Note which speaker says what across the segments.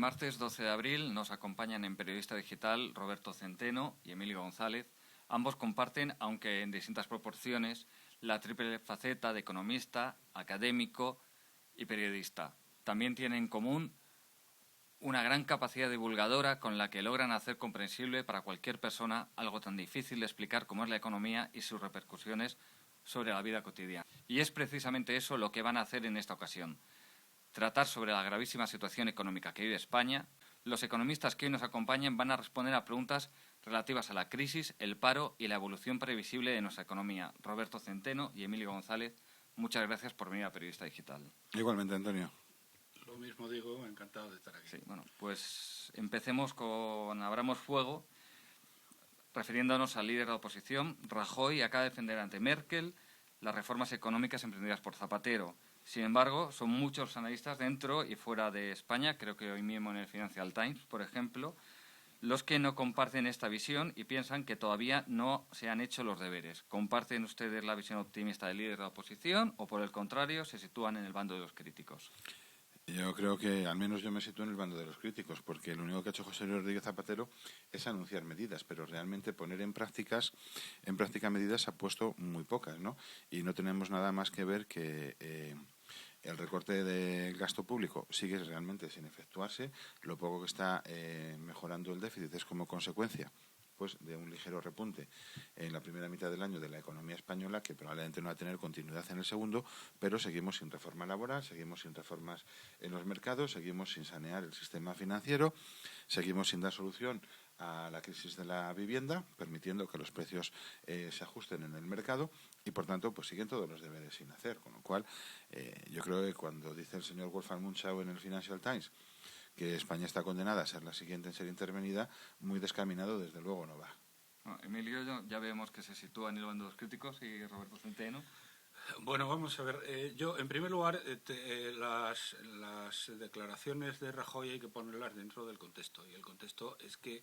Speaker 1: martes 12 de abril nos acompañan en Periodista Digital Roberto Centeno y Emilio González. Ambos comparten, aunque en distintas proporciones, la triple faceta de economista, académico y periodista. También tienen en común una gran capacidad divulgadora con la que logran hacer comprensible para cualquier persona algo tan difícil de explicar como es la economía y sus repercusiones sobre la vida cotidiana. Y es precisamente eso lo que van a hacer en esta ocasión. Tratar sobre la gravísima situación económica que vive España. Los economistas que hoy nos acompañan van a responder a preguntas relativas a la crisis, el paro y la evolución previsible de nuestra economía. Roberto Centeno y Emilio González, muchas gracias por venir a Periodista Digital.
Speaker 2: Igualmente, Antonio.
Speaker 3: Lo mismo digo, encantado de estar aquí.
Speaker 1: Sí, bueno, pues empecemos con Abramos Fuego, refiriéndonos al líder de la oposición. Rajoy acaba de defender ante Merkel las reformas económicas emprendidas por Zapatero. Sin embargo, son muchos los analistas dentro y fuera de España, creo que hoy mismo en el Financial Times, por ejemplo, los que no comparten esta visión y piensan que todavía no se han hecho los deberes. ¿Comparten ustedes la visión optimista del líder de la oposición o, por el contrario, se sitúan en el bando de los críticos?
Speaker 2: Yo creo que al menos yo me sitúo en el bando de los críticos, porque lo único que ha hecho José Luis Rodríguez Zapatero es anunciar medidas, pero realmente poner en práctica medidas ha puesto muy pocas, ¿no? Y no tenemos nada más que ver que el recorte del gasto público sigue realmente sin efectuarse. Lo poco que está mejorando el déficit es como consecuencia pues de un ligero repunte en la primera mitad del año de la economía española, que probablemente no va a tener continuidad en el segundo, pero seguimos sin reforma laboral, seguimos sin reformas en los mercados, seguimos sin sanear el sistema financiero, seguimos sin dar solución a la crisis de la vivienda, permitiendo que los precios se ajusten en el mercado y, por tanto, pues siguen todos los deberes sin hacer. Con lo cual, yo creo que cuando dice el señor Wolfgang Munchau en el Financial Times que España está condenada a ser la siguiente en ser intervenida, muy descaminado, desde luego, no va.
Speaker 1: Bueno, Emilio, ya vemos que se sitúa en el bando de los críticos, y Roberto Centeno.
Speaker 3: Bueno, vamos a ver. Yo, en primer lugar, las declaraciones de Rajoy hay que ponerlas dentro del contexto. Y el contexto es que,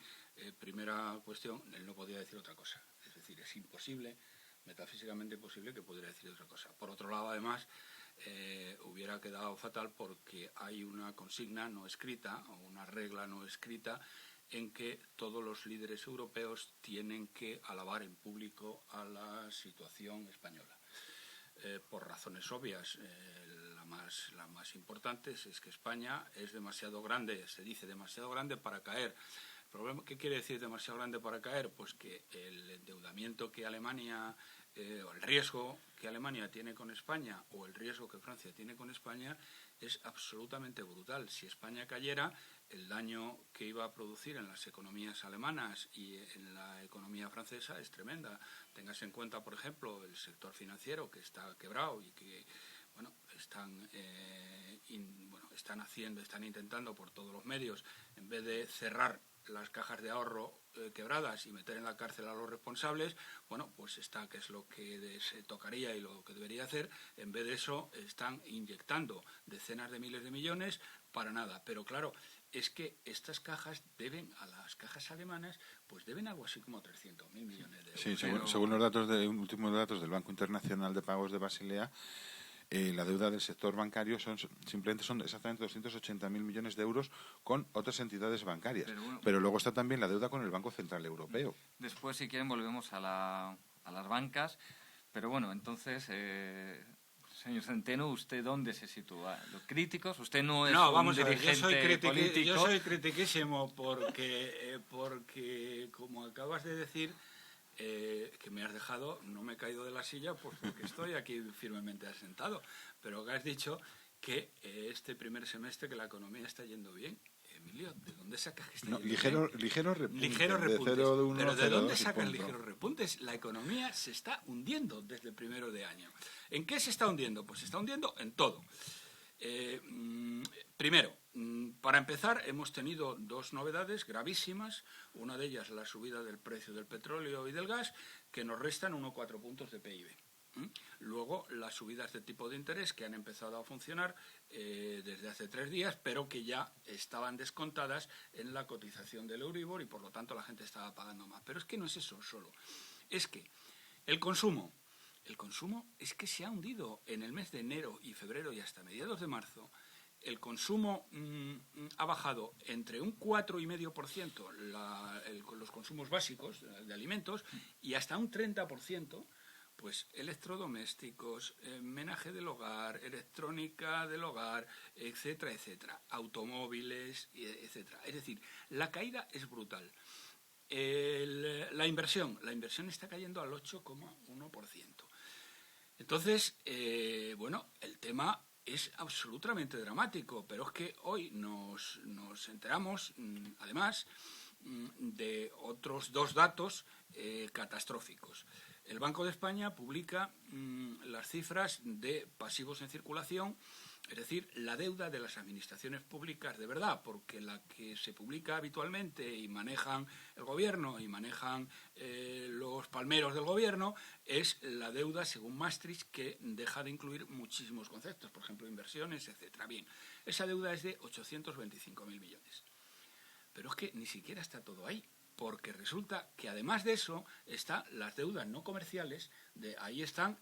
Speaker 3: primera cuestión, él no podía decir otra cosa. Es decir, es imposible, metafísicamente imposible, que pudiera decir otra cosa. Por otro lado, además, hubiera quedado fatal porque hay una consigna no escrita o una regla no escrita en que todos los líderes europeos tienen que alabar en público a la situación española. Por razones obvias, la más importante es que España es demasiado grande, se dice demasiado grande para caer. ¿Qué quiere decir demasiado grande para caer? Pues que el endeudamiento que Alemania, o el riesgo que Alemania tiene con España, o el riesgo que Francia tiene con España, es absolutamente brutal. Si España cayera, el daño que iba a producir en las economías alemanas y en la economía francesa es tremenda. Téngase en cuenta, por ejemplo, el sector financiero, que está quebrado y que están intentando por todos los medios, en vez de cerrar las cajas de ahorro quebradas y meter en la cárcel a los responsables, pues que es lo que se tocaría y lo que debería hacer. En vez de eso, están inyectando decenas de miles de millones para nada. Pero claro, es que estas cajas deben a las cajas alemanas, pues deben algo así como 300.000 millones de euros.
Speaker 2: Sí, según los últimos datos del Banco Internacional de Pagos de Basilea, la deuda del sector bancario son exactamente 280.000 millones de euros con otras entidades bancarias. Pero luego está también la deuda con el Banco Central Europeo.
Speaker 1: Después, si quieren, volvemos a las bancas. Pero bueno, entonces, señor Centeno, ¿usted dónde se sitúa? ¿Los críticos? Usted no es un dirigente político.
Speaker 3: Yo soy critiquísimo porque, como acabas de decir, que me has dejado, no me he caído de la silla, pues porque estoy aquí firmemente asentado, pero que has dicho que este primer semestre que la economía está yendo bien. Emilio, ¿de dónde sacas que está yendo bien?
Speaker 2: Ligero repunte.
Speaker 3: Pero ¿de dónde sacas ligeros repuntes? La economía se está hundiendo desde el primero de año. ¿En qué se está hundiendo? Pues se está hundiendo en todo. Primero, para empezar, hemos tenido dos novedades gravísimas. Una de ellas, la subida del precio del petróleo y del gas, que nos restan 1,4 puntos de PIB. Luego, las subidas de tipo de interés, que han empezado a funcionar desde hace 3 días, pero que ya estaban descontadas en la cotización del Euribor y, por lo tanto, la gente estaba pagando más. Pero es que no es eso solo. Es que el consumo es que se ha hundido en el mes de enero y febrero y hasta mediados de marzo. el consumo ha bajado entre un 4,5% los consumos básicos de alimentos y hasta un 30%, pues electrodomésticos, menaje del hogar, electrónica del hogar, etcétera, etcétera, automóviles, etcétera. Es decir, la caída es brutal. La inversión está cayendo al 8,1%. Entonces, bueno, el tema es absolutamente dramático, pero es que hoy nos enteramos, además, de otros dos datos catastróficos. El Banco de España publica las cifras de pasivos en circulación, es decir, la deuda de las administraciones públicas de verdad, porque la que se publica habitualmente y manejan el gobierno y manejan los palmeros del gobierno es la deuda según Maastricht, que deja de incluir muchísimos conceptos, por ejemplo, inversiones, etcétera. Bien, esa deuda es de 825.000 millones. Pero es que ni siquiera está todo ahí, porque resulta que además de eso están las deudas no comerciales, ahí están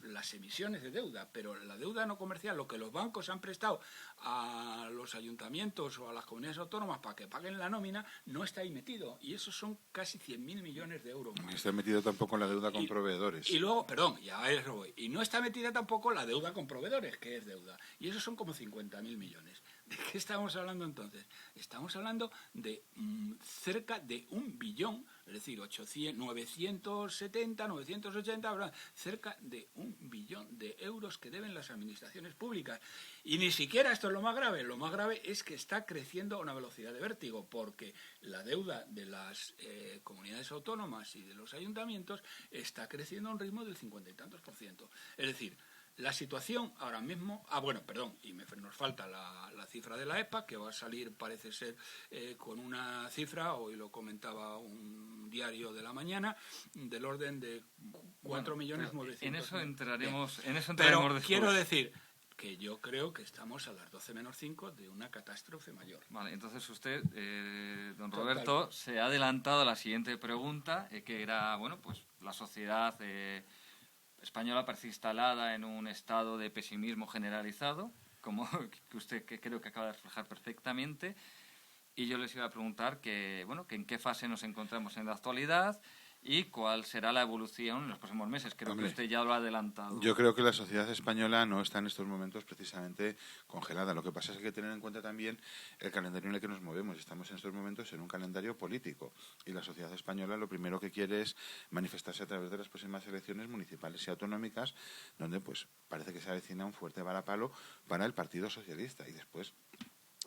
Speaker 3: las emisiones de deuda, pero la deuda no comercial, lo que los bancos han prestado a los ayuntamientos o a las comunidades autónomas para que paguen la nómina, no está ahí metido, y eso son casi 100.000 millones de euros.
Speaker 2: No está metido tampoco en la deuda con proveedores.
Speaker 3: Y luego, perdón, ya eso voy, y no está metida tampoco la deuda con proveedores, que es deuda, y eso son como 50.000 millones. ¿De qué estamos hablando entonces? Estamos hablando de cerca de 1 billón, es decir, 970, 980, cerca de 1 billón de euros que deben las administraciones públicas. Y ni siquiera esto es lo más grave es que está creciendo a una velocidad de vértigo, porque la deuda de las comunidades autónomas y de los ayuntamientos está creciendo a un ritmo del 50 y tantos %. Es decir, la situación ahora mismo... nos falta la cifra de la EPA, que va a salir, parece ser, con una cifra, hoy lo comentaba un diario de la mañana, del orden de 4.900.000.
Speaker 1: En eso entraremos,
Speaker 3: Pero
Speaker 1: después.
Speaker 3: Quiero decir que yo creo que estamos a las 12 menos 5 de una catástrofe mayor.
Speaker 1: Vale, entonces usted, don Roberto, se ha adelantado a la siguiente pregunta, que era, bueno, pues la sociedad española parece instalada en un estado de pesimismo generalizado, como que usted creo que acaba de reflejar perfectamente, y yo les iba a preguntar que en qué fase nos encontramos en la actualidad y cuál será la evolución en los próximos meses. Creo que usted ya lo ha adelantado.
Speaker 2: Yo creo que la sociedad española no está en estos momentos precisamente congelada. Lo que pasa es que hay que tener en cuenta también el calendario en el que nos movemos. Estamos en estos momentos en un calendario político y la sociedad española lo primero que quiere es manifestarse a través de las próximas elecciones municipales y autonómicas, donde pues parece que se avecina un fuerte varapalo para el Partido Socialista, y después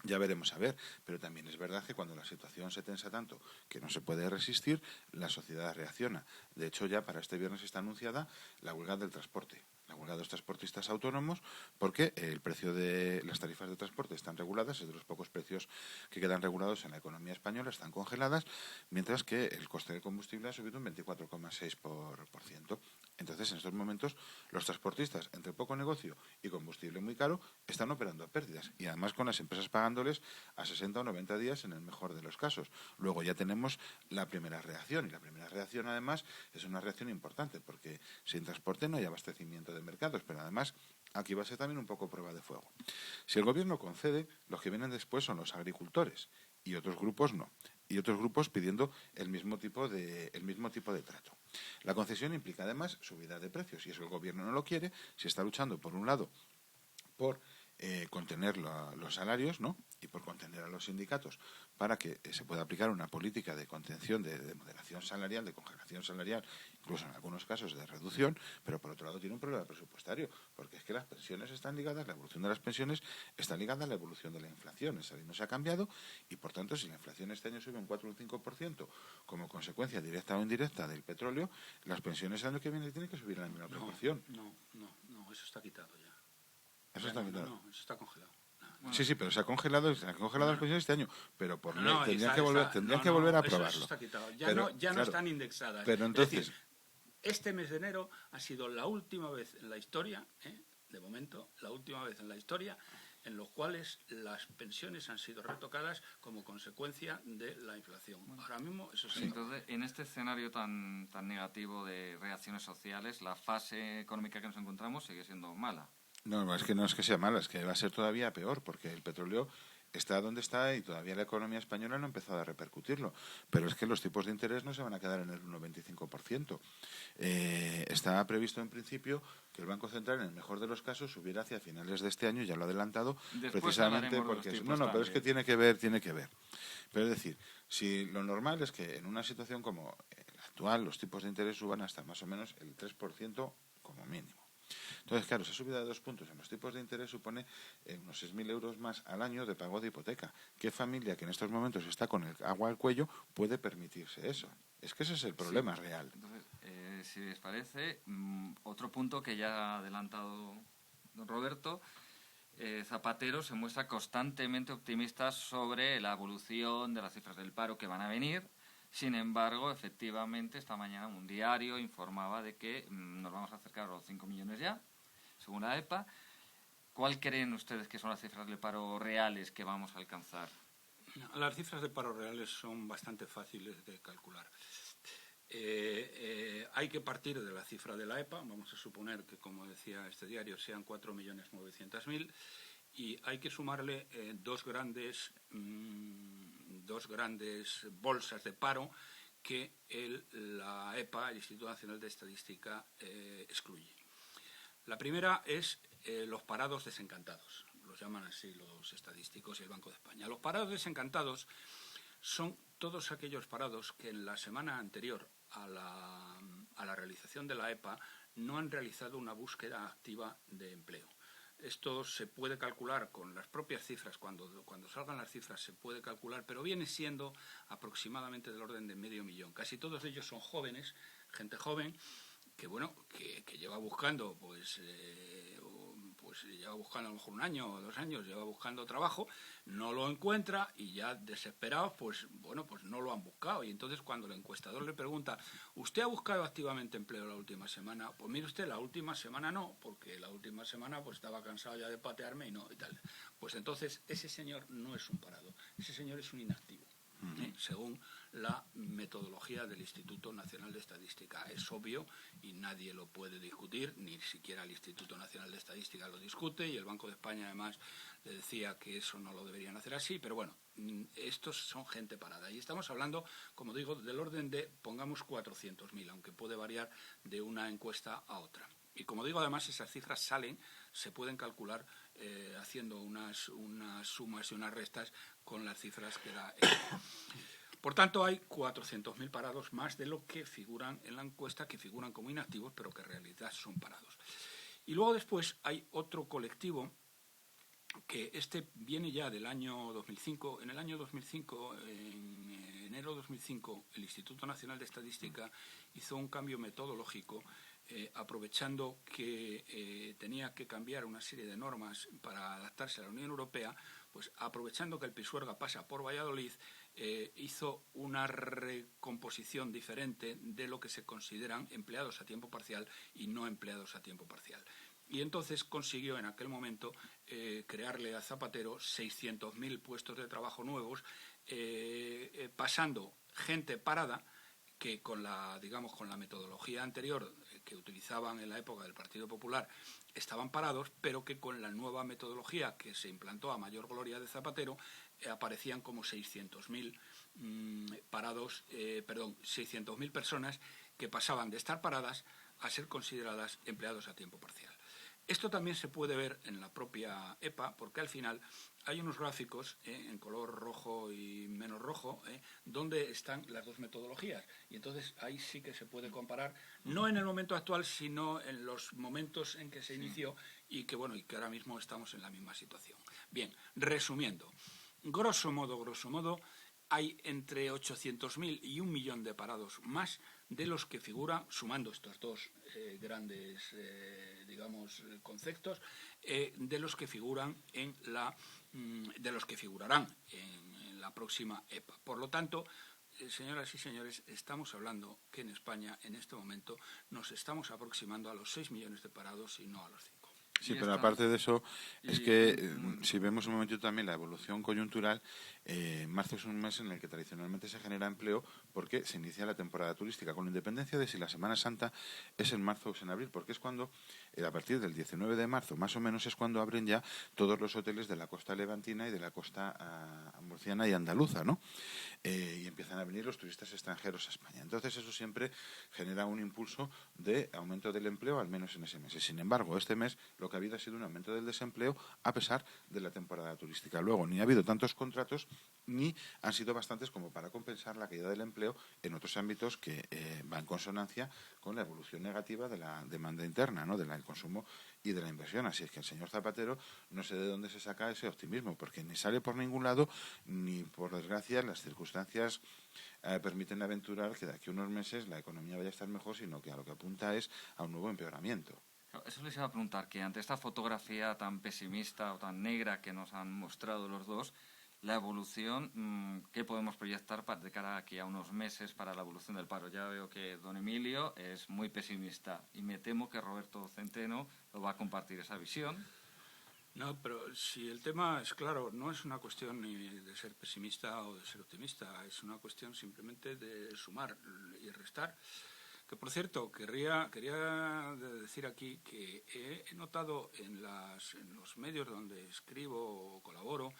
Speaker 2: ya veremos a ver, pero también es verdad que cuando la situación se tensa tanto que no se puede resistir, la sociedad reacciona. De hecho, ya para este viernes está anunciada la huelga del transporte, la huelga de los transportistas autónomos, porque el precio de las tarifas de transporte están reguladas, es de los pocos precios que quedan regulados en la economía española, están congeladas, mientras que el coste del combustible ha subido un 24,6%. Entonces, en estos momentos, los transportistas, entre poco negocio y combustible muy caro, están operando a pérdidas, y además con las empresas pagándoles a 60 o 90 días en el mejor de los casos. Luego ya tenemos la primera reacción, y la primera reacción además es una reacción importante, porque sin transporte no hay abastecimiento de mercados, pero además aquí va a ser también un poco prueba de fuego. Si el gobierno concede, los que vienen después son los agricultores, y otros grupos no, y otros grupos pidiendo el mismo tipo de trato. La concesión implica además subida de precios, y eso el gobierno no lo quiere. Si está luchando, por un lado, por contener los salarios, ¿no?, y por contener a los sindicatos para que se pueda aplicar una política de contención, de moderación salarial, de congelación salarial, incluso en algunos casos de reducción, pero por otro lado tiene un problema presupuestario, porque es que las pensiones están ligadas, la evolución de las pensiones está ligada a la evolución de la inflación. Esa ley no se ha cambiado, y por tanto, si la inflación este año sube un 4 o un 5% como consecuencia directa o indirecta del petróleo, las pensiones el año que viene tienen que subir en la misma proporción.
Speaker 3: No, eso está quitado ya.
Speaker 2: Eso está quitado.
Speaker 3: No, eso está congelado.
Speaker 2: Sí, pero se han congelado las pensiones este año, pero por ley tendrían que volver a aprobarlo.
Speaker 3: Eso está quitado. Ya no están indexadas.
Speaker 2: Pero entonces,
Speaker 3: es decir, este mes de enero ha sido la última vez en la historia, de momento, la última vez en la historia en los cuales las pensiones han sido retocadas como consecuencia de la inflación. Ahora mismo eso sí.
Speaker 1: Entonces, en este escenario tan negativo de reacciones sociales, la fase económica que nos encontramos sigue siendo mala.
Speaker 2: No, es que no es que sea mala, es que va a ser todavía peor, porque el petróleo está donde está y todavía la economía española no ha empezado a repercutirlo. Pero es que los tipos de interés no se van a quedar en el 1,25%. Estaba previsto en principio que el Banco Central, en el mejor de los casos, subiera hacia finales de este año, ya lo ha adelantado,
Speaker 1: Después
Speaker 2: precisamente
Speaker 1: hablaremos de
Speaker 2: porque...
Speaker 1: los tipos
Speaker 2: No, pero es que
Speaker 1: también.
Speaker 2: tiene que ver. Pero es decir, si lo normal es que en una situación como la actual los tipos de interés suban hasta más o menos el 3% como mínimo. Entonces, claro, esa subida de 2 puntos en los tipos de interés supone unos 6.000 euros más al año de pago de hipoteca. ¿Qué familia que en estos momentos está con el agua al cuello puede permitirse eso? Es que ese es el problema real.
Speaker 1: Entonces, si les parece, otro punto que ya ha adelantado don Roberto, Zapatero se muestra constantemente optimista sobre la evolución de las cifras del paro que van a venir. Sin embargo, efectivamente, esta mañana un diario informaba de que nos vamos a acercar a los 5 millones ya, según la EPA. ¿Cuál creen ustedes que son las cifras del paro reales que vamos a alcanzar?
Speaker 3: Las cifras de paro reales son bastante fáciles de calcular. Hay que partir de la cifra de la EPA, vamos a suponer que, como decía este diario, sean 4.900.000, y hay que sumarle dos grandes bolsas de paro que la EPA, el Instituto Nacional de Estadística, excluye. La primera es los parados desencantados, los llaman así los estadísticos y el Banco de España. Los parados desencantados son todos aquellos parados que en la semana anterior a la realización de la EPA no han realizado una búsqueda activa de empleo. Esto se puede calcular con las propias cifras, cuando salgan las cifras se puede calcular, pero viene siendo aproximadamente del orden de 500.000. Casi todos ellos son jóvenes, gente joven, que lleva buscando, pues lleva buscando a lo mejor 1 año o 2 años, lleva buscando trabajo, no lo encuentra y ya desesperados, pues no lo han buscado. Y entonces cuando el encuestador le pregunta, ¿usted ha buscado activamente empleo la última semana? Pues mire usted, la última semana no, porque la última semana pues estaba cansado ya de patearme y tal. Pues entonces ese señor no es un parado, ese señor es un inactivo. Según la metodología del Instituto Nacional de Estadística. Es obvio y nadie lo puede discutir, ni siquiera el Instituto Nacional de Estadística lo discute, y el Banco de España además le decía que eso no lo deberían hacer así, pero bueno, estos son gente parada. Y estamos hablando, como digo, del orden de, pongamos 400.000, aunque puede variar de una encuesta a otra. Y como digo, además, esas cifras se pueden calcular haciendo unas sumas y unas restas con las cifras que da el... Por tanto, hay 400.000 parados más de lo que figuran en la encuesta, que figuran como inactivos, pero que en realidad son parados. Y luego después hay otro colectivo que viene ya del año 2005. En el año 2005, en enero de 2005, el Instituto Nacional de Estadística hizo un cambio metodológico aprovechando que tenía que cambiar una serie de normas para adaptarse a la Unión Europea, pues aprovechando que el Pisuerga pasa por Valladolid, hizo una recomposición diferente de lo que se consideran empleados a tiempo parcial y no empleados a tiempo parcial. Y entonces consiguió en aquel momento crearle a Zapatero 600.000 puestos de trabajo nuevos, pasando gente parada que con la metodología anterior que utilizaban en la época del Partido Popular estaban parados, pero que con la nueva metodología que se implantó a mayor gloria de Zapatero aparecían como 600.000 600.000 personas que pasaban de estar paradas a ser consideradas empleados a tiempo parcial. Esto también se puede ver en la propia EPA, porque al final hay unos gráficos en color rojo y menos rojo, donde están las dos metodologías. Y entonces ahí sí que se puede comparar, no en el momento actual, sino en los momentos en que se inició y que ahora mismo estamos en la misma situación. Bien, resumiendo, grosso modo, hay entre 800.000 y 1 millón de parados más de los que figuran, sumando estos dos grandes, conceptos, de los que figurarán en la próxima EPA. Por lo tanto, señoras y señores, estamos hablando que en España, en este momento, nos estamos aproximando a los 6 millones de parados y no a los 5.
Speaker 2: Sí, pero aparte de eso, es que si vemos un momentito también la evolución coyuntural, marzo es un mes en el que tradicionalmente se genera empleo porque se inicia la temporada turística, con independencia de si la Semana Santa es en marzo o es en abril, porque es cuando, a partir del 19 de marzo, más o menos, es cuando abren ya todos los hoteles de la costa levantina y de la costa murciana y andaluza, ¿no? Y empiezan a venir los turistas extranjeros a España. Entonces eso siempre genera un impulso de aumento del empleo, al menos en ese mes. Sin embargo, este mes lo que ha habido ha sido un aumento del desempleo a pesar de la temporada turística. Luego, ni ha habido tantos contratos ni han sido bastantes como para compensar la caída del empleo en otros ámbitos que va en consonancia con la evolución negativa de la demanda interna, ¿no? Del consumo y de la inversión. Así es que el señor Zapatero no sé de dónde se saca ese optimismo, porque ni sale por ningún lado, ni por desgracia las circunstancias permiten aventurar que de aquí a unos meses la economía vaya a estar mejor, sino que a lo que apunta es a un nuevo empeoramiento.
Speaker 1: Eso les iba a preguntar, que ante esta fotografía tan pesimista o tan negra que nos han mostrado los dos, la evolución, ¿qué podemos proyectar de cara aquí a unos meses para la evolución del paro? Ya veo que don Emilio es muy pesimista y me temo que Roberto Centeno lo va a compartir esa visión.
Speaker 3: No, pero si el tema es claro, no es una cuestión ni de ser pesimista o de ser optimista, es una cuestión simplemente de sumar y restar. Que, por cierto, quería decir aquí que he notado en los medios donde escribo o colaboro,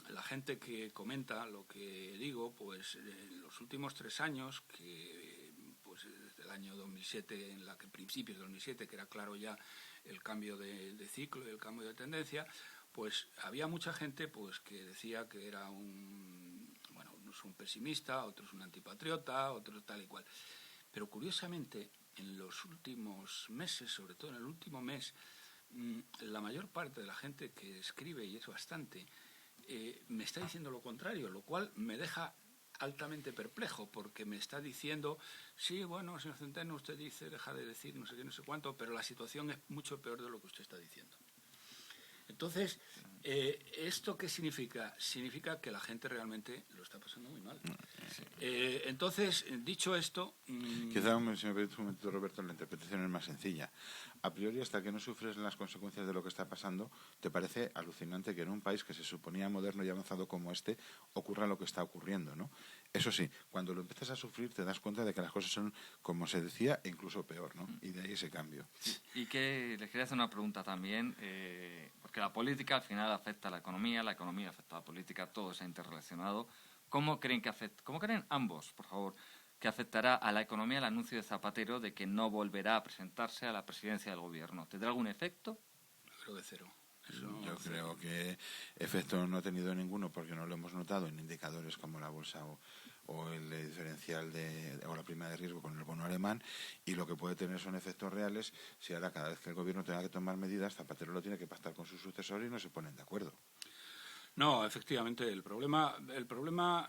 Speaker 3: la gente que comenta lo que digo, pues en los últimos 3 años, que pues desde el año 2007, principios de 2007, que era claro ya el cambio de ciclo y el cambio de tendencia, pues había mucha gente pues que decía que era unos un pesimista, otros un antipatriota, otros tal y cual. Pero curiosamente, en los últimos meses, sobre todo en el último mes, la mayor parte de la gente que escribe, y es bastante, me está diciendo lo contrario, lo cual me deja altamente perplejo, porque me está diciendo, sí, bueno, señor Centeno, usted dice, deja de decir no sé qué, no sé cuánto, pero la situación es mucho peor de lo que usted está diciendo. Entonces, ¿esto qué significa? Significa que la gente realmente lo está pasando muy mal. Entonces, dicho esto...
Speaker 2: Quizá, si me permite un momento, Roberto, la interpretación es más sencilla. A priori, hasta que no sufres las consecuencias de lo que está pasando, te parece alucinante que en un país que se suponía moderno y avanzado como este ocurra lo que está ocurriendo, ¿no? Eso sí, cuando lo empiezas a sufrir te das cuenta de que las cosas son, como se decía, e incluso peor, ¿no? Y de ahí ese cambio.
Speaker 1: Y que les quería hacer una pregunta también, porque la política al final afecta a la economía afecta a la política, todo está interrelacionado. ¿Cómo creen ambos, por favor, que afectará a la economía el anuncio de Zapatero de que no volverá a presentarse a la presidencia del gobierno? ¿Tendrá algún efecto?
Speaker 3: Creo de cero.
Speaker 2: Yo creo que efecto no ha tenido ninguno, porque no lo hemos notado en indicadores como la bolsa o el diferencial o la prima de riesgo con el bono alemán, y lo que puede tener son efectos reales si ahora cada vez que el gobierno tenga que tomar medidas, Zapatero lo tiene que pactar con su sucesor y no se ponen de acuerdo.
Speaker 3: No, efectivamente, el problema,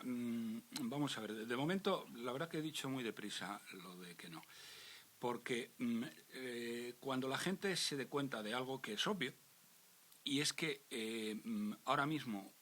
Speaker 3: vamos a ver, de momento, la verdad que he dicho muy deprisa lo de que no, porque cuando la gente se dé cuenta de algo que es obvio, y es que ahora mismo,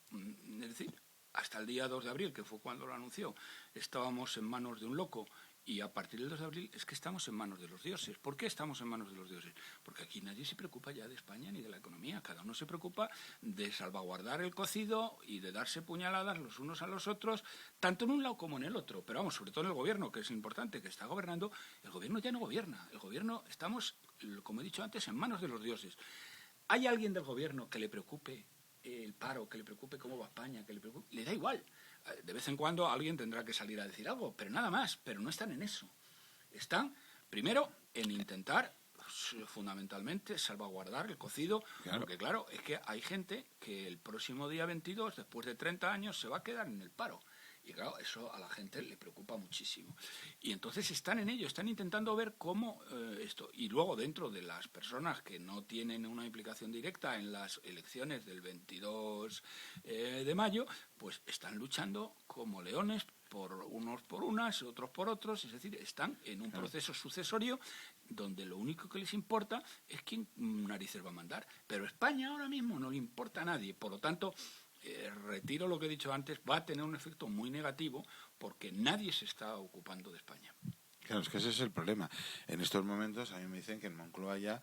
Speaker 3: es decir, hasta el día 2 de abril, que fue cuando lo anunció, estábamos en manos de un loco, y a partir del 2 de abril es que estamos en manos de los dioses. ¿Por qué estamos en manos de los dioses? Porque aquí nadie se preocupa ya de España ni de la economía. Cada uno se preocupa de salvaguardar el cocido y de darse puñaladas los unos a los otros, tanto en un lado como en el otro. Pero vamos, sobre todo en el gobierno, que es importante, que está gobernando. El gobierno ya no gobierna. El gobierno, estamos, como he dicho antes, en manos de los dioses. ¿Hay alguien del gobierno que le preocupe el paro, que le preocupe cómo va España, que le preocupe? Le da igual. De vez en cuando alguien tendrá que salir a decir algo, pero nada más, pero no están en eso. Están, primero, en intentar, fundamentalmente, salvaguardar el cocido, claro. Porque claro, es que hay gente que el próximo día 22, después de 30 años, se va a quedar en el paro. Y claro, eso a la gente le preocupa muchísimo. Y entonces están en ello, están intentando ver cómo esto. Y luego, dentro de las personas que no tienen una implicación directa en las elecciones del 22 de mayo, pues están luchando como leones, unos por unas, otros por otros. Es decir, están en un proceso sucesorio donde lo único que les importa es quién narices va a mandar. Pero España ahora mismo no le importa a nadie. Por lo tanto, retiro lo que he dicho antes, va a tener un efecto muy negativo porque nadie se está ocupando de España.
Speaker 2: Claro, es que ese es el problema. En estos momentos a mí me dicen que en Moncloa ya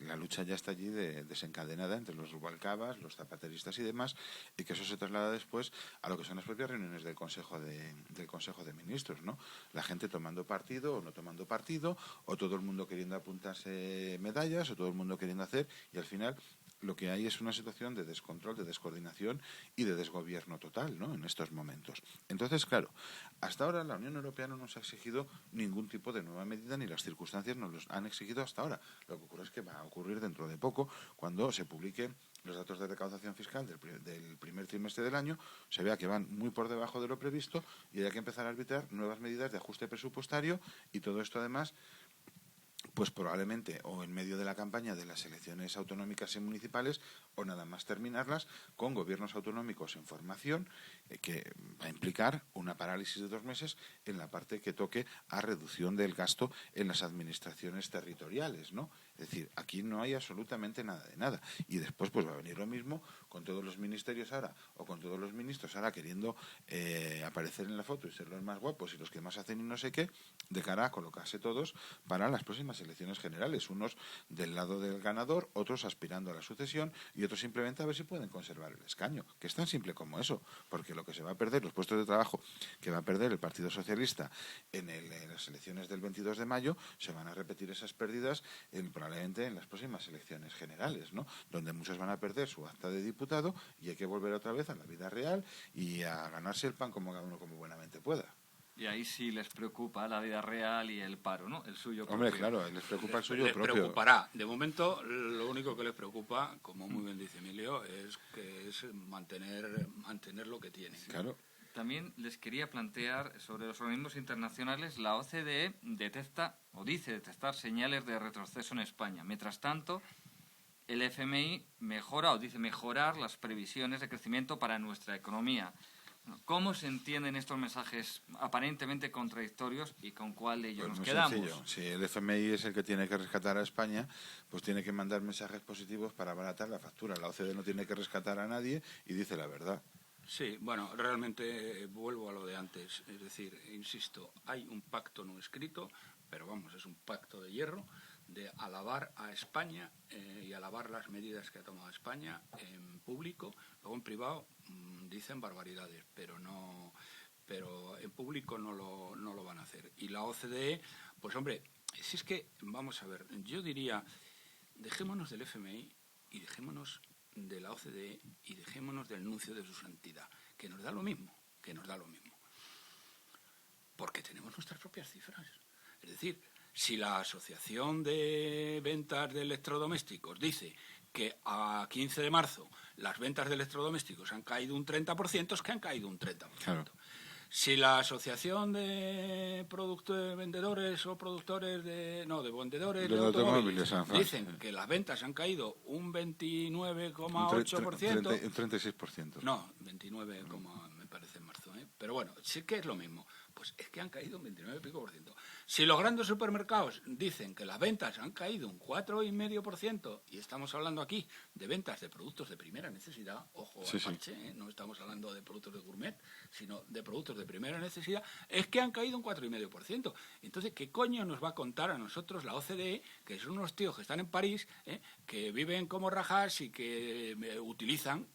Speaker 2: la lucha ya está allí desencadenada entre los Rubalcabas, los zapateristas y demás, y que eso se traslada después a lo que son las propias reuniones del Consejo de Ministros, ¿no? La gente tomando partido o no tomando partido, o todo el mundo queriendo apuntarse medallas, o todo el mundo queriendo hacer, y al final lo que hay es una situación de descontrol, de descoordinación y de desgobierno total, ¿no?, en estos momentos. Entonces, claro, hasta ahora la Unión Europea no nos ha exigido ningún tipo de nueva medida, ni las circunstancias nos los han exigido hasta ahora. Lo que ocurre es que va a ocurrir dentro de poco, cuando se publiquen los datos de recaudación fiscal del primer trimestre del año, se vea que van muy por debajo de lo previsto y hay que empezar a arbitrar nuevas medidas de ajuste presupuestario, y todo esto además pues probablemente o en medio de la campaña de las elecciones autonómicas y municipales, o nada más terminarlas, con gobiernos autonómicos en formación, que va a implicar una parálisis de 2 meses en la parte que toque a reducción del gasto en las administraciones territoriales, ¿no? Es decir, aquí no hay absolutamente nada de nada. Y después pues va a venir lo mismo con todos los ministerios ahora, o con todos los ministros ahora queriendo aparecer en la foto y ser los más guapos y los que más hacen y no sé qué, de cara a colocarse todos para las próximas elecciones generales, unos del lado del ganador, otros aspirando a la sucesión y otros simplemente a ver si pueden conservar el escaño, que es tan simple como eso, porque lo que se va a perder, los puestos de trabajo que va a perder el Partido Socialista en las elecciones del 22 de mayo, se van a repetir esas pérdidas probablemente en las próximas elecciones generales, ¿no?, donde muchos van a perder su acta de diputado y hay que volver otra vez a la vida real y a ganarse el pan como cada uno como buenamente pueda.
Speaker 1: Y ahí sí les preocupa la vida real y el paro, ¿no? El suyo propio.
Speaker 2: Hombre, claro, les preocupa el suyo propio.
Speaker 3: Les preocupará. De momento, lo único que les preocupa, como muy bien dice Emilio, es mantener lo que tienen.
Speaker 2: Claro.
Speaker 1: También les quería plantear sobre los organismos internacionales. La OCDE detecta o dice detectar señales de retroceso en España. Mientras tanto, el FMI mejora o dice mejorar las previsiones de crecimiento para nuestra economía. ¿Cómo se entienden estos mensajes aparentemente contradictorios y con cuál de ellos
Speaker 2: pues
Speaker 1: nos quedamos?
Speaker 2: Sencillo. Si el FMI es el que tiene que rescatar a España, pues tiene que mandar mensajes positivos para abaratar la factura. La OCDE no tiene que rescatar a nadie y dice la verdad.
Speaker 3: Sí, bueno, realmente vuelvo a lo de antes. Es decir, insisto, hay un pacto no escrito, pero vamos, es un pacto de hierro, de alabar a España y alabar las medidas que ha tomado España en público. Luego en privado dicen barbaridades, pero en público no lo van a hacer. Y la OCDE, pues hombre, si es que, vamos a ver, yo diría, dejémonos del FMI y dejémonos de la OCDE y dejémonos del nuncio de su santidad, que nos da lo mismo. Porque tenemos nuestras propias cifras. Es decir, si la Asociación de Ventas de Electrodomésticos dice que a 15 de marzo las ventas de electrodomésticos han caído un 30%, es que han caído un 30%.
Speaker 2: Claro.
Speaker 3: Si la Asociación de vendedores o productores de vendedores de automóviles dicen que las ventas han caído un 29,8%...
Speaker 2: Un 36%.
Speaker 3: No, 29, me parece en marzo, ¿eh? Pero bueno, sí que es lo mismo. Pues es que han caído un 29,5%. Si los grandes supermercados dicen que las ventas han caído un 4,5%, y estamos hablando aquí de ventas de productos de primera necesidad, ojo al parche, ¿eh? No estamos hablando de productos de gourmet, sino de productos de primera necesidad, es que han caído un 4,5%. Entonces, ¿qué coño nos va a contar a nosotros la OCDE, que son unos tíos que están en París, que viven como rajas y que utilizan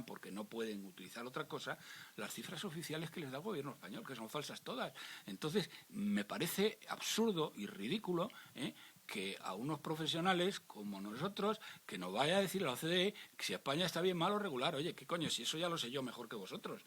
Speaker 3: porque no pueden utilizar otra cosa, las cifras oficiales que les da el gobierno español, que son falsas todas? Entonces, me parece absurdo y ridículo que a unos profesionales como nosotros, que nos vaya a decir la OCDE que si España está bien, mal o regular. Oye, ¿qué coño? Si eso ya lo sé yo mejor que vosotros,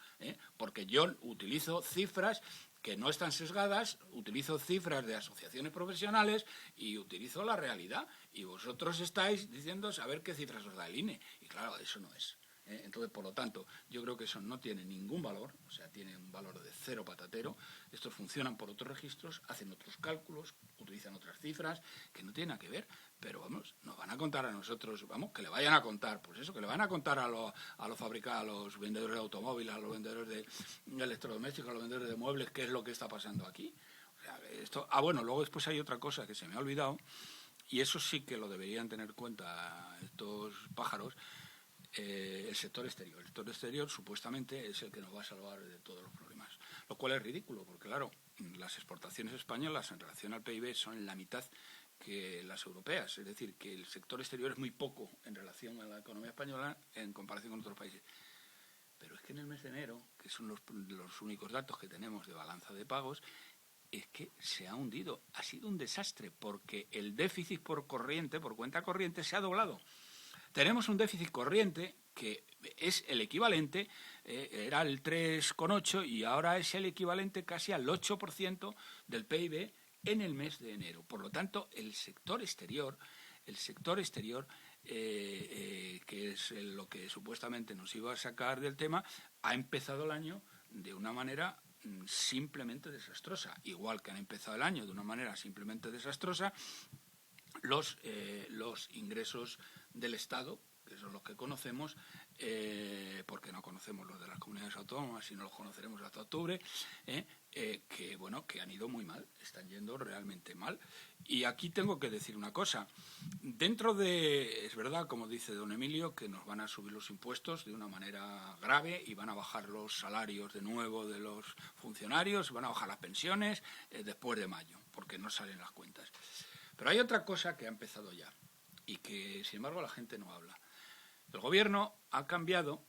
Speaker 3: porque yo utilizo cifras que no están sesgadas, utilizo cifras de asociaciones profesionales y utilizo la realidad. Y vosotros estáis diciendo saber qué cifras os da el INE. Y claro, eso no es. Entonces, por lo tanto, yo creo que eso no tiene ningún valor, o sea, tiene un valor de cero patatero. Estos funcionan por otros registros, hacen otros cálculos, utilizan otras cifras que no tienen nada que ver, pero vamos, nos van a contar a nosotros, vamos, que le vayan a contar, pues eso, que le van a contar a los fabricantes, a los vendedores de automóviles, a los vendedores de electrodomésticos, a los vendedores de muebles, qué es lo que está pasando aquí. O sea, bueno, luego después hay otra cosa que se me ha olvidado, y eso sí que lo deberían tener en cuenta estos pájaros. El sector exterior. El sector exterior supuestamente es el que nos va a salvar de todos los problemas, lo cual es ridículo porque, claro, las exportaciones españolas en relación al PIB son la mitad que las europeas, es decir, que el sector exterior es muy poco en relación a la economía española en comparación con otros países. Pero es que en el mes de enero, que son los únicos datos que tenemos de balanza de pagos, es que se ha hundido. Ha sido un desastre porque el déficit por cuenta corriente, se ha doblado. Tenemos un déficit corriente que es el equivalente, era el 3,8 y ahora es el equivalente casi al 8% del PIB en el mes de enero. Por lo tanto, el sector exterior, que es lo que supuestamente nos iba a sacar del tema, ha empezado el año de una manera simplemente desastrosa. Igual que han empezado el año de una manera simplemente desastrosa los ingresos del Estado, que son los que conocemos, porque no conocemos los de las comunidades autónomas y no los conoceremos hasta octubre, que han ido muy mal, están yendo realmente mal. Y aquí tengo que decir una cosa. Es verdad, como dice don Emilio, que nos van a subir los impuestos de una manera grave y van a bajar los salarios de nuevo de los funcionarios, van a bajar las pensiones después de mayo, porque no salen las cuentas. Pero hay otra cosa que ha empezado ya y que, sin embargo, la gente no habla. El gobierno ha cambiado,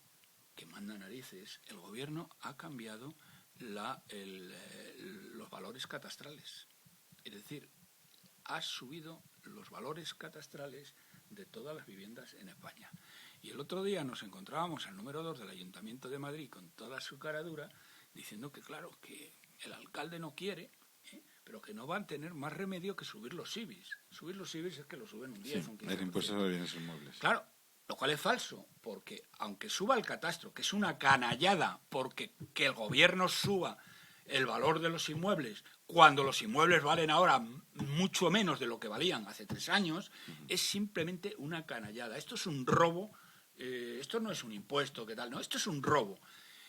Speaker 3: que manda narices, el gobierno ha cambiado los valores catastrales. Es decir, ha subido los valores catastrales de todas las viviendas en España. Y el otro día nos encontrábamos al número 2 del Ayuntamiento de Madrid con toda su cara dura, diciendo que, claro, que el alcalde no quiere, pero que no van a tener más remedio que subir los IBIs. Subir los IBIs es que lo suben un 10, un 15%.
Speaker 2: El impuesto sobre bienes inmuebles.
Speaker 3: Claro, lo cual es falso, porque aunque suba el catastro, que es una canallada, porque que el gobierno suba el valor de los inmuebles, cuando los inmuebles valen ahora mucho menos de lo que valían hace 3 años, es simplemente una canallada. Esto es un robo, esto no es un impuesto, ¿qué tal? No, esto es un robo.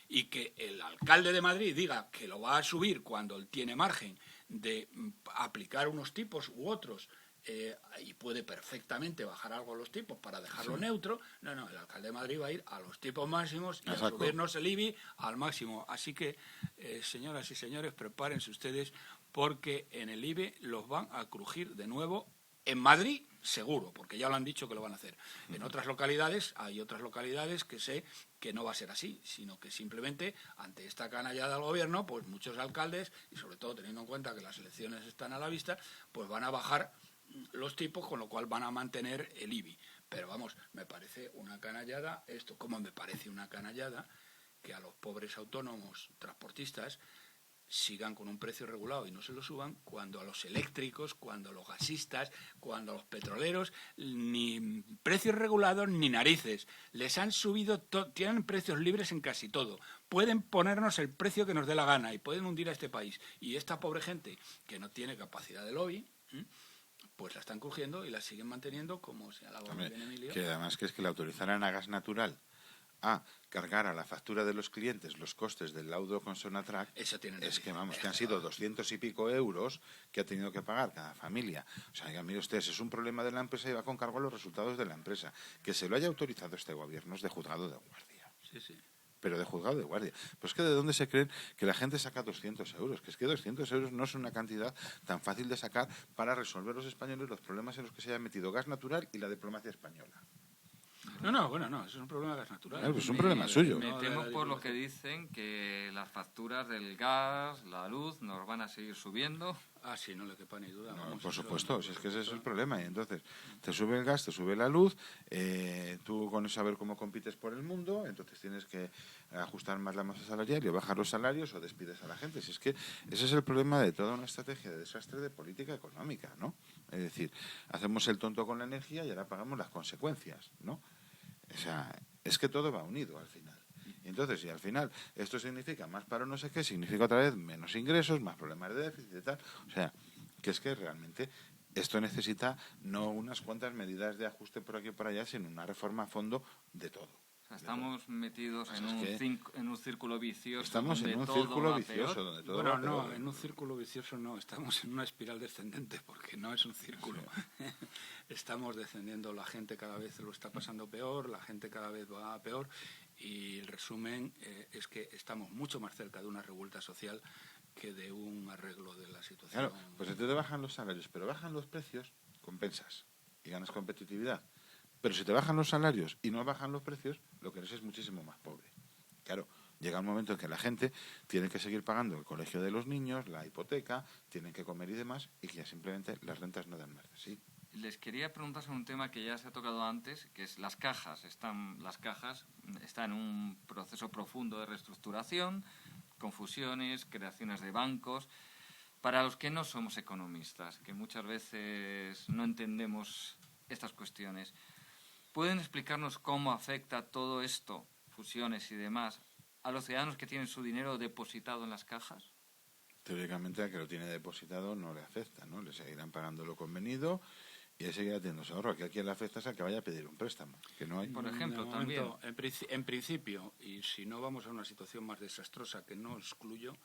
Speaker 3: Y que el alcalde de Madrid diga que lo va a subir cuando él tiene margen de aplicar unos tipos u otros, y puede perfectamente bajar algo los tipos para dejarlo neutro. No, el alcalde de Madrid va a ir a los tipos máximos y a subirnos el IBI al máximo. Así que, señoras y señores, prepárense ustedes porque en el IBI los van a crujir de nuevo. En Madrid, seguro, porque ya lo han dicho que lo van a hacer. En otras localidades, hay otras localidades que sé que no va a ser así, sino que simplemente, ante esta canallada del gobierno, pues muchos alcaldes, y sobre todo teniendo en cuenta que las elecciones están a la vista, pues van a bajar los tipos, con lo cual van a mantener el IBI. Pero vamos, me parece una canallada esto, como me parece una canallada que a los pobres autónomos transportistas sigan con un precio regulado y no se lo suban, cuando a los eléctricos, cuando a los gasistas, cuando a los petroleros, ni precios regulados ni narices. Les han subido, tienen precios libres en casi todo. Pueden ponernos el precio que nos dé la gana y pueden hundir a este país. Y esta pobre gente que no tiene capacidad de lobby, pues la están cogiendo y la siguen manteniendo, como señalaba bien Emilio.
Speaker 2: Que además que es que le autorizaran a Gas Natural a cargar a la factura de los clientes los costes del laudo con Sonatrach, es que vamos, que han sido 200 y pico euros que ha tenido que pagar cada familia. O sea, mire usted, es un problema de la empresa y va con cargo a los resultados de la empresa. Que se lo haya autorizado este gobierno es de juzgado de guardia.
Speaker 3: Sí.
Speaker 2: Pero de juzgado de guardia. Pues que ¿de dónde se creen que la gente saca 200 euros? Que es que 200 euros no es una cantidad tan fácil de sacar para resolver los españoles los problemas en los que se haya metido Gas Natural y la diplomacia española.
Speaker 3: No, eso es un problema de gas natural.
Speaker 2: Claro, pues es un problema suyo.
Speaker 1: Me temo por lo que dicen que las facturas del gas, la luz, nos van a seguir subiendo.
Speaker 3: Ah, sí, no le quepa ni duda.
Speaker 2: No, por supuesto, si es que ese es el problema. Y entonces, te sube el gas, te sube la luz, tú con eso a ver cómo compites por el mundo, entonces tienes que ajustar más la masa salarial y bajar los salarios o despides a la gente. Si es que ese es el problema de toda una estrategia de desastre de política económica, ¿no? Es decir, hacemos el tonto con la energía y ahora pagamos las consecuencias, ¿no? O sea, es que todo va unido al final. Y entonces, si al final esto significa más paro no sé qué, significa otra vez menos ingresos, más problemas de déficit y tal. O sea, que es que realmente esto necesita no unas cuantas medidas de ajuste por aquí y por allá, sino una reforma a fondo de todo.
Speaker 1: O sea, estamos metidos en un círculo vicioso.
Speaker 2: Estamos en un círculo vicioso donde todo va peor.
Speaker 3: No, en un círculo vicioso no, estamos en una espiral descendente, porque no es un círculo. Sí. Estamos descendiendo, la gente cada vez lo está pasando peor, la gente cada vez va peor, y el resumen es que estamos mucho más cerca de una revuelta social que de un arreglo de la situación.
Speaker 2: Claro, pues entonces bajan los salarios, pero bajan los precios compensas y ganas competitividad. Pero si te bajan los salarios y no bajan los precios, lo que eres es muchísimo más pobre. Claro, llega un momento en que la gente tiene que seguir pagando el colegio de los niños, la hipoteca, tienen que comer y demás, y que ya simplemente las rentas no dan más de sí.
Speaker 1: Les quería preguntar sobre un tema que ya se ha tocado antes, que es las cajas. Las cajas están en un proceso profundo de reestructuración, con fusiones, creaciones de bancos. Para los que no somos economistas, que muchas veces no entendemos estas cuestiones, ¿pueden explicarnos cómo afecta todo esto, fusiones y demás, a los ciudadanos que tienen su dinero depositado en las cajas?
Speaker 2: Teóricamente, al que lo tiene depositado no le afecta, ¿no? Le seguirán pagando lo convenido y él seguirá teniendo ese ahorro. Que a quien le afecta es al que vaya a pedir un préstamo, que no hay.
Speaker 1: Por ejemplo, también.
Speaker 3: En principio, y si no vamos a una situación más desastrosa que no excluyo,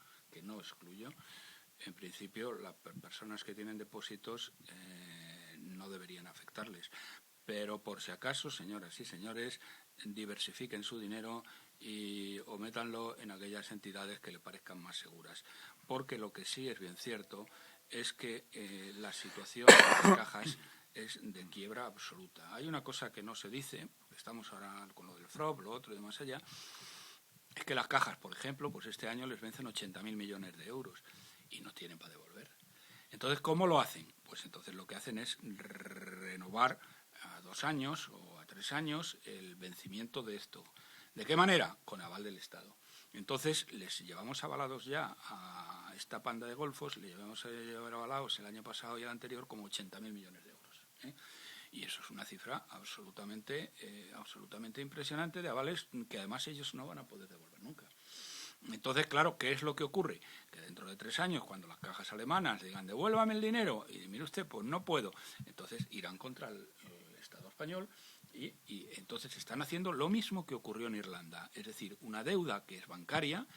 Speaker 3: en principio las personas que tienen depósitos no deberían afectarles. Pero por si acaso, señoras y señores, diversifiquen su dinero o métanlo en aquellas entidades que le parezcan más seguras. Porque lo que sí es bien cierto es que la situación de las cajas es de quiebra absoluta. Hay una cosa que no se dice, porque estamos ahora con lo del FROB, lo otro y demás allá, es que las cajas, por ejemplo, pues este año les vencen 80.000 millones de euros y no tienen para devolver. Entonces, ¿cómo lo hacen? Pues entonces lo que hacen es renovar a 2 años o a 3 años el vencimiento de esto. ¿De qué manera? Con aval del Estado. Entonces, les llevamos avalados ya a esta panda de golfos, les llevamos avalados el año pasado y el anterior como 80.000 millones de euros. Y eso es una cifra absolutamente impresionante de avales que además ellos no van a poder devolver nunca. Entonces, claro, ¿qué es lo que ocurre? Que dentro de 3 años, cuando las cajas alemanas digan devuélvame el dinero, y mire usted, pues no puedo, entonces irán contra el Estado español y entonces están haciendo lo mismo que ocurrió en Irlanda. Es decir, una deuda que es bancaria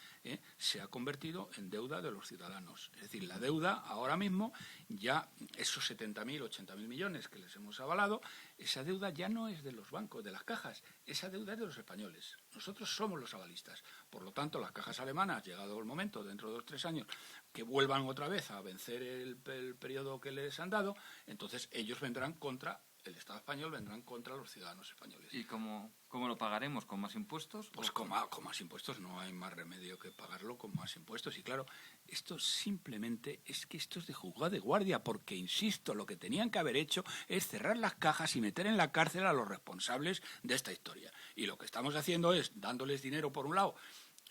Speaker 3: se ha convertido en deuda de los ciudadanos. Es decir, la deuda ahora mismo, ya esos 70.000, 80.000 millones que les hemos avalado, esa deuda ya no es de los bancos, de las cajas, esa deuda es de los españoles. Nosotros somos los avalistas. Por lo tanto, las cajas alemanas, llegado el momento, dentro de 2 o 3 años, que vuelvan otra vez a vencer el periodo que les han dado, entonces ellos vendrán contra el Estado español, vendrán contra los ciudadanos españoles.
Speaker 1: ¿Y cómo lo pagaremos? ¿Con más impuestos?
Speaker 3: Pues con más impuestos, no hay más remedio que pagarlo con más impuestos. Y claro, esto simplemente es que esto es de juzgado de guardia, porque, insisto, lo que tenían que haber hecho es cerrar las cajas y meter en la cárcel a los responsables de esta historia. Y lo que estamos haciendo es dándoles dinero, por un lado,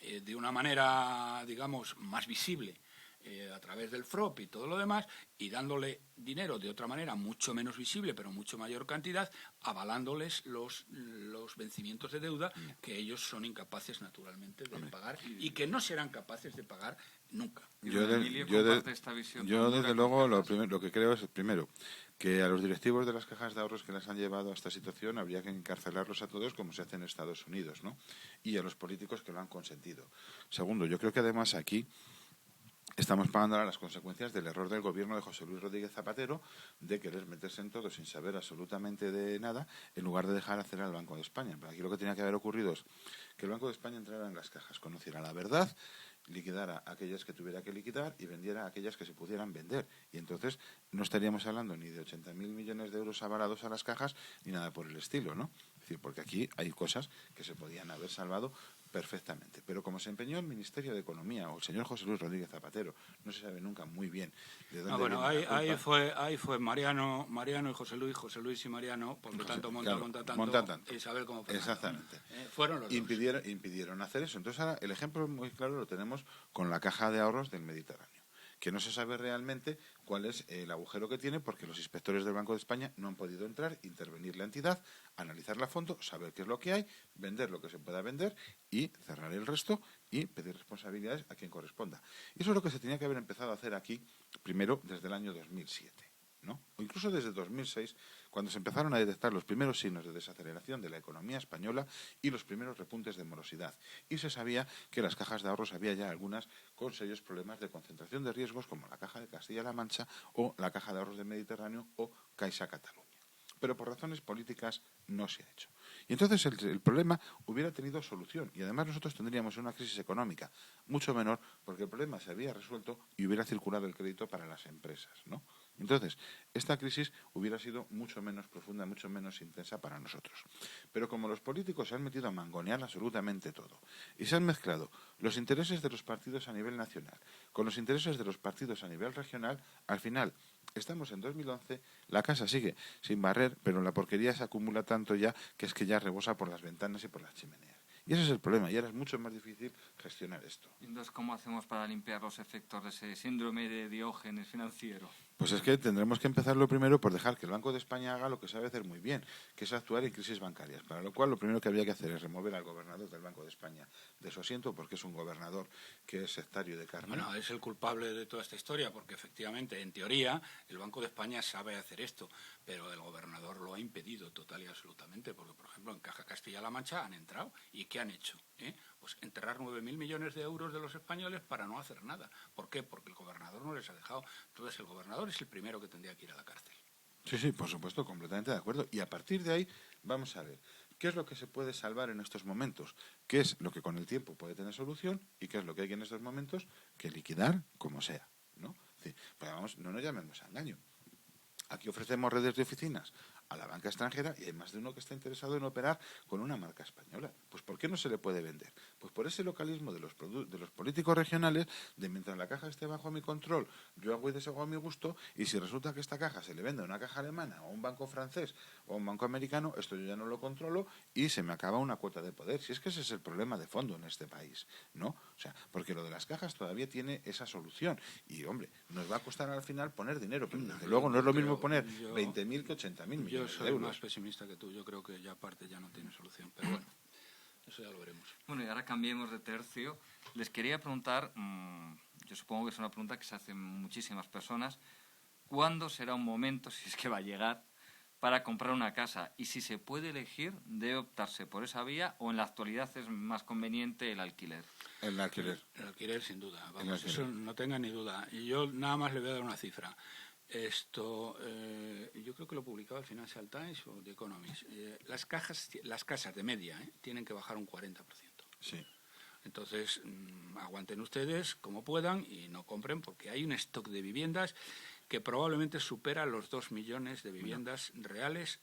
Speaker 3: de una manera, digamos, más visible, a través del FROP y todo lo demás, y dándole dinero de otra manera mucho menos visible, pero mucho mayor cantidad, avalándoles los vencimientos de deuda que ellos son incapaces naturalmente de pagar y que no serán capaces de pagar nunca.
Speaker 2: Yo desde luego lo que creo es, primero, que a los directivos de las cajas de ahorros que las han llevado a esta situación habría que encarcelarlos a todos como se hace en Estados Unidos, ¿no? Y a los políticos que lo han consentido. Segundo, yo creo que además aquí estamos pagando ahora las consecuencias del error del gobierno de José Luis Rodríguez Zapatero de querer meterse en todo sin saber absolutamente de nada, en lugar de dejar hacer al Banco de España. Pero aquí lo que tenía que haber ocurrido es que el Banco de España entrara en las cajas, conociera la verdad, liquidara aquellas que tuviera que liquidar y vendiera aquellas que se pudieran vender. Y entonces no estaríamos hablando ni de 80.000 millones de euros avalados a las cajas ni nada por el estilo, ¿no? Es decir, porque aquí hay cosas que se podían haber salvado perfectamente. Pero como se empeñó el Ministerio de Economía o el señor José Luis Rodríguez Zapatero, no se sabe nunca muy bien de dónde viene la culpa.
Speaker 3: Ahí fue Mariano y José Luis y Mariano, por lo tanto monta tanto, y saber cómo fue.
Speaker 2: Exactamente.
Speaker 3: Fueron los
Speaker 2: impidieron hacer eso. Entonces ahora el ejemplo muy claro lo tenemos con la Caja de Ahorros del Mediterráneo, que no se sabe realmente cuál es el agujero que tiene, porque los inspectores del Banco de España no han podido entrar, intervenir la entidad, analizarla a fondo, saber qué es lo que hay, vender lo que se pueda vender y cerrar el resto y pedir responsabilidades a quien corresponda. Y eso es lo que se tenía que haber empezado a hacer aquí, primero desde el año 2007, ¿no? O incluso desde 2006, cuando se empezaron a detectar los primeros signos de desaceleración de la economía española y los primeros repuntes de morosidad. Y se sabía que las cajas de ahorros había ya algunas con serios problemas de concentración de riesgos, como la Caja de Castilla-La Mancha o la Caja de Ahorros del Mediterráneo o Caixa Cataluña. Pero por razones políticas no se ha hecho. Y entonces el problema hubiera tenido solución. Y además nosotros tendríamos una crisis económica mucho menor, porque el problema se había resuelto y hubiera circulado el crédito para las empresas, ¿no? Entonces, esta crisis hubiera sido mucho menos profunda, mucho menos intensa para nosotros. Pero como los políticos se han metido a mangonear absolutamente todo y se han mezclado los intereses de los partidos a nivel nacional con los intereses de los partidos a nivel regional, al final estamos en 2011, la casa sigue sin barrer, pero la porquería se acumula tanto ya que es que ya rebosa por las ventanas y por las chimeneas. Y ese es el problema, y ahora es mucho más difícil gestionar esto.
Speaker 1: Entonces, ¿cómo hacemos para limpiar los efectos de ese síndrome de Diógenes financiero?
Speaker 2: Pues es que tendremos que empezar lo primero por dejar que el Banco de España haga lo que sabe hacer muy bien, que es actuar en crisis bancarias, para lo cual lo primero que habría que hacer es remover al gobernador del Banco de España de su asiento, porque es un gobernador que es sectario de carne.
Speaker 3: Bueno, es el culpable de toda esta historia, porque efectivamente, en teoría, el Banco de España sabe hacer esto, pero el gobernador lo ha impedido total y absolutamente, porque, por ejemplo, en Caja Castilla-La Mancha han entrado. ¿Y qué han hecho? Pues enterrar 9.000 millones de euros de los españoles para no hacer nada. ¿Por qué? Porque el gobernador no les ha dejado. Entonces, el gobernador es el primero que tendría que ir a la cárcel.
Speaker 2: Sí, sí, por supuesto, completamente de acuerdo. Y a partir de ahí vamos a ver qué es lo que se puede salvar en estos momentos, qué es lo que con el tiempo puede tener solución y qué es lo que hay en estos momentos que liquidar como sea, ¿no? Es decir, pues vamos, no nos llamemos a engaño. Aquí ofrecemos redes de oficinas a la banca extranjera y hay más de uno que está interesado en operar con una marca española. Pues ¿por qué no se le puede vender? Pues por ese localismo de los políticos regionales, de mientras la caja esté bajo mi control, yo hago y deshago a mi gusto, y si resulta que esta caja se le vende a una caja alemana o a un banco francés o a un banco americano, esto yo ya no lo controlo y se me acaba una cuota de poder. Si es que ese es el problema de fondo en este país, ¿no? O sea, porque lo de las cajas todavía tiene esa solución y, hombre, nos va a costar al final poner dinero, pero desde luego no es lo mismo poner 20.000 que 80.000 millones de euros.
Speaker 3: Yo soy más pesimista que tú. Yo creo que ya aparte ya no tiene solución. Pero bueno, eso ya lo veremos.
Speaker 1: Bueno, y ahora cambiemos de tercio. Les quería preguntar, yo supongo que es una pregunta que se hacen muchísimas personas, ¿cuándo será un momento, si es que va a llegar, para comprar una casa? Y si se puede elegir, ¿debe optarse por esa vía o en la actualidad es más conveniente el alquiler?
Speaker 2: El alquiler.
Speaker 3: El alquiler, sin duda. Vamos, eso no tenga ni duda. Y yo nada más le voy a dar una cifra. Esto, yo creo que lo publicaba el Financial Times o The Economist. Las casas de media tienen que bajar un 40%.
Speaker 2: Sí.
Speaker 3: Entonces, aguanten ustedes como puedan y no compren, porque hay un stock de viviendas que probablemente supera los 2 millones de viviendas reales,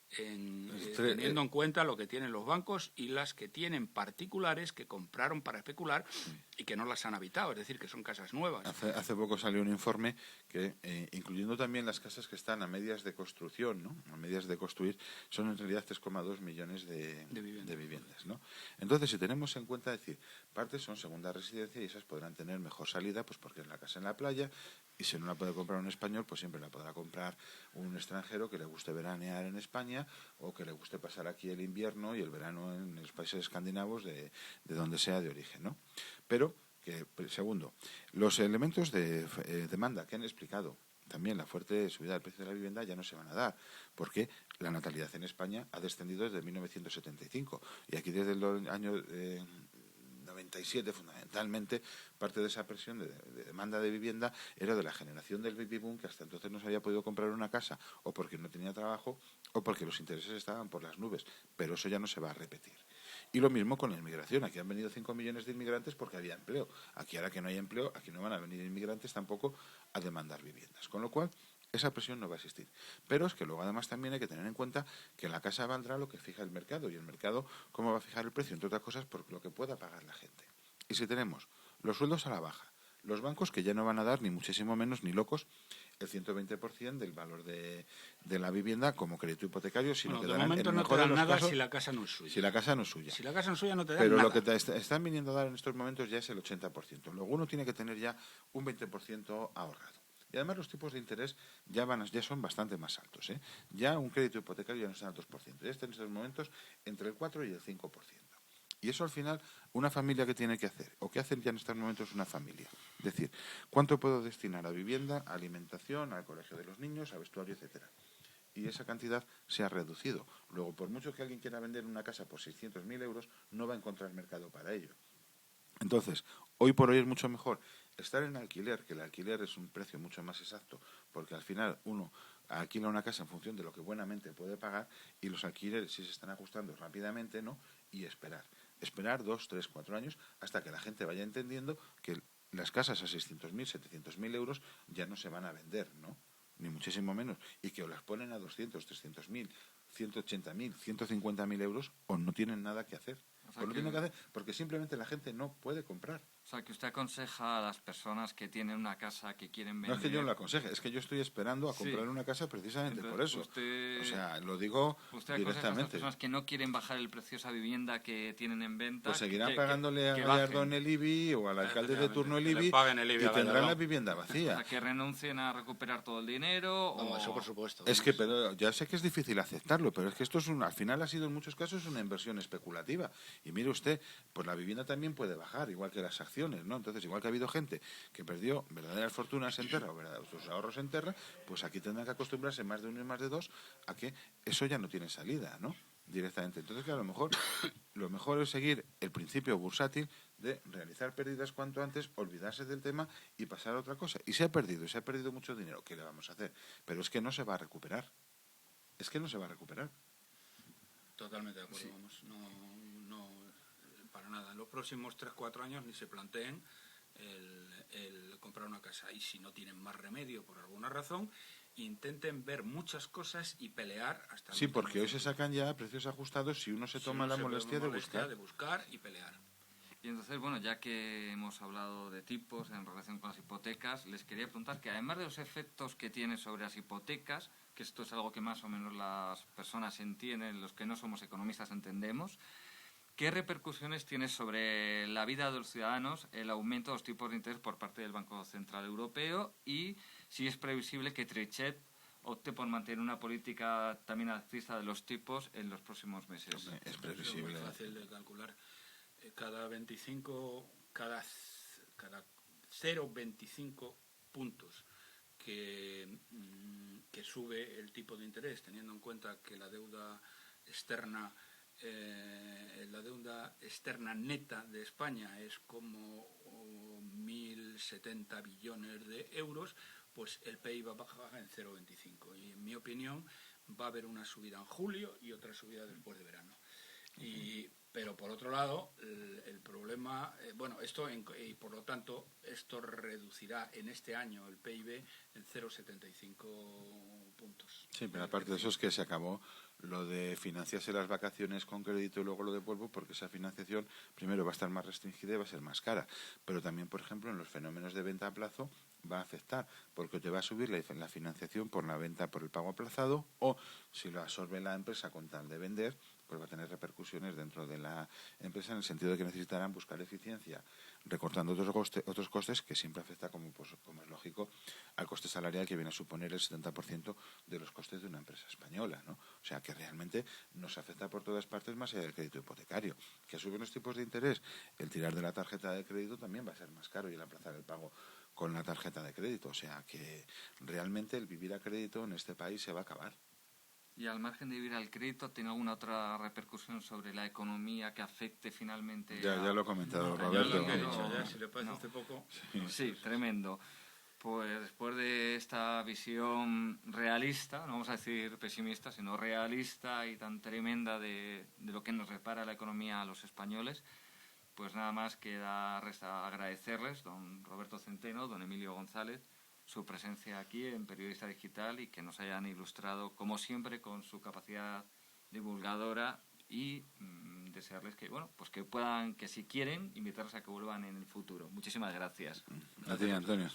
Speaker 3: teniendo en cuenta lo que tienen los bancos y las que tienen particulares que compraron para especular y que no las han habitado, es decir, que son casas nuevas.
Speaker 2: Hace poco salió un informe que, incluyendo también las casas que están a medias de construcción, ¿no? A medias de construir, son en realidad 3,2 millones de viviendas, ¿no? Entonces, si tenemos en cuenta, decir, partes son segunda residencia y esas podrán tener mejor salida, pues porque es la casa en la playa, y si no la puede comprar un español, pues siempre la podrá comprar un extranjero que le guste veranear en España o que le guste pasar aquí el invierno y el verano en los países escandinavos de donde sea de origen, ¿no? Pero, segundo, los elementos de demanda que han explicado, también la fuerte subida del precio de la vivienda ya no se van a dar, porque la natalidad en España ha descendido desde 1975 y aquí desde el año 97, fundamentalmente, parte de esa presión de demanda de vivienda era de la generación del baby boom, que hasta entonces no se había podido comprar una casa o porque no tenía trabajo o porque los intereses estaban por las nubes, pero eso ya no se va a repetir. Y lo mismo con la inmigración. Aquí han venido 5 millones de inmigrantes porque había empleo. Aquí, ahora que no hay empleo, aquí no van a venir inmigrantes tampoco a demandar viviendas. Con lo cual, esa presión no va a existir. Pero es que luego además también hay que tener en cuenta que la casa valdrá lo que fija el mercado. Y el mercado, ¿cómo va a fijar el precio? Entre otras cosas, por lo que pueda pagar la gente. Y si tenemos los sueldos a la baja, los bancos que ya no van a dar, ni muchísimo menos, ni locos, el 120% del valor de la vivienda como crédito hipotecario, sino que darán,
Speaker 3: de momento
Speaker 2: en el
Speaker 3: no
Speaker 2: mejor
Speaker 3: te dan
Speaker 2: de los
Speaker 3: nada
Speaker 2: casos,
Speaker 3: si la casa no es suya.
Speaker 2: Si la casa no es suya.
Speaker 3: Si la casa no es suya no te dan
Speaker 2: Pero
Speaker 3: nada.
Speaker 2: Pero lo que te están viniendo a dar en estos momentos ya es el 80%. Luego uno tiene que tener ya un 20% ahorrado. Y además los tipos de interés ya son bastante más altos, ¿eh? Ya un crédito hipotecario ya no está al 2%. Ya está en estos momentos entre el 4 y el 5%. Y eso al final, una familia que tiene que hacer, o que hacen ya en estos momentos una familia. Es decir, ¿cuánto puedo destinar a vivienda, a alimentación, al colegio de los niños, a vestuario, etcétera? Y esa cantidad se ha reducido. Luego, por mucho que alguien quiera vender una casa por 600.000 euros, no va a encontrar mercado para ello. Entonces, hoy por hoy es mucho mejor estar en alquiler, que el alquiler es un precio mucho más exacto, porque al final uno alquila una casa en función de lo que buenamente puede pagar y los alquileres sí se están ajustando rápidamente, ¿no? Y esperar 2, 3, 4 años hasta que la gente vaya entendiendo que las casas a 600.000, 700.000 euros ya no se van a vender, ¿no? ni muchísimo menos, y que o las ponen a 200, 300.000, 180.000, 150.000 euros, o no tienen nada que hacer.
Speaker 1: O sea,
Speaker 2: no tienen que hacer porque simplemente la gente no puede comprar.
Speaker 1: O sea, que usted aconseja a las personas que tienen una casa que quieren vender...
Speaker 2: No es que yo lo aconseje, es que yo estoy esperando a comprar una casa precisamente por eso. O sea, lo digo
Speaker 1: ¿Usted aconseja
Speaker 2: directamente.
Speaker 1: a las personas que no quieren bajar el precio de esa vivienda que tienen en venta?
Speaker 2: Pues seguirán pagándole a Gallardón el IBI o al alcalde de turno el IBI y tendrán la vivienda vacía.
Speaker 1: O sea, que renuncien a recuperar todo el dinero o...
Speaker 3: Eso por supuesto.
Speaker 2: Es que, pero ya sé que es difícil aceptarlo, pero es que esto es al final ha sido en muchos casos una inversión especulativa. Y mire usted, pues la vivienda también puede bajar, igual que las acciones, ¿no? Entonces, igual que ha habido gente que perdió verdaderas fortunas en Terra o sus ahorros en Terra, pues aquí tendrán que acostumbrarse más de uno y más de dos a que eso ya no tiene salida, ¿no? Directamente. Entonces, que a lo mejor es seguir el principio bursátil de realizar pérdidas cuanto antes, olvidarse del tema y pasar a otra cosa. Y se ha perdido mucho dinero. ¿Qué le vamos a hacer? Pero es que no se va a recuperar. Es que no se va a recuperar.
Speaker 3: Totalmente de acuerdo, sí. Vamos, no, para nada. En los próximos 3-4 años ni se planteen el comprar una casa. Y si no tienen más remedio por alguna razón, intenten ver muchas cosas y pelear hasta...
Speaker 2: Sí, porque hoy se sacan ya precios ajustados si uno se toma la molestia
Speaker 3: de buscar y pelear.
Speaker 1: Y entonces, bueno, ya que hemos hablado de tipos en relación con las hipotecas, les quería preguntar que además de los efectos que tiene sobre las hipotecas, que esto es algo que más o menos las personas entienden, los que no somos economistas entendemos, ¿qué repercusiones tiene sobre la vida de los ciudadanos el aumento de los tipos de interés por parte del Banco Central Europeo y si es previsible que Trichet opte por mantener una política también alcista de los tipos en los próximos meses?
Speaker 2: Hombre, es previsible.
Speaker 3: Es muy fácil de calcular. Cada 0,25 puntos que sube el tipo de interés, teniendo en cuenta que la deuda externa neta de España es como 1.070 billones de euros, pues el PIB va a bajar en 0,25. Y en mi opinión va a haber una subida en julio y otra subida después de verano. Pero por otro lado, el problema, y por lo tanto, esto reducirá en este año el PIB en 0,75 puntos.
Speaker 2: Sí, pero aparte de eso es que se acabó lo de financiarse las vacaciones con crédito y luego lo de polvo, porque esa financiación primero va a estar más restringida y va a ser más cara. Pero también, por ejemplo, en los fenómenos de venta a plazo va a afectar, porque te va a subir la financiación por la venta por el pago aplazado, o si lo absorbe la empresa con tal de vender, pues va a tener repercusiones dentro de la empresa en el sentido de que necesitarán buscar eficiencia recortando otros costes que siempre afecta, como es lógico, al coste salarial, que viene a suponer el 70% de los costes de una empresa española, ¿no? O sea que realmente nos afecta por todas partes, más allá del crédito hipotecario. Que suben los tipos de interés, el tirar de la tarjeta de crédito también va a ser más caro y el aplazar el pago con la tarjeta de crédito. O sea que realmente el vivir a crédito en este país se va a acabar.
Speaker 1: Y al margen de vivir al crédito, ¿tiene alguna otra repercusión sobre la economía que afecte finalmente?
Speaker 2: Ya lo ha comentado Roberto.
Speaker 3: Ya lo he dicho, ya, si le parece hace poco.
Speaker 1: Sí, tremendo. Pues después de esta visión realista, no vamos a decir pesimista, sino realista y tan tremenda de lo que nos repara la economía a los españoles, pues nada más resta agradecerles, don Roberto Centeno, don Emilio González, su presencia aquí en Periodista Digital y que nos hayan ilustrado, como siempre, con su capacidad divulgadora y desearles que, pues que puedan, que si quieren, invitarlos a que vuelvan en el futuro. Muchísimas gracias.
Speaker 2: A ti, Antonio.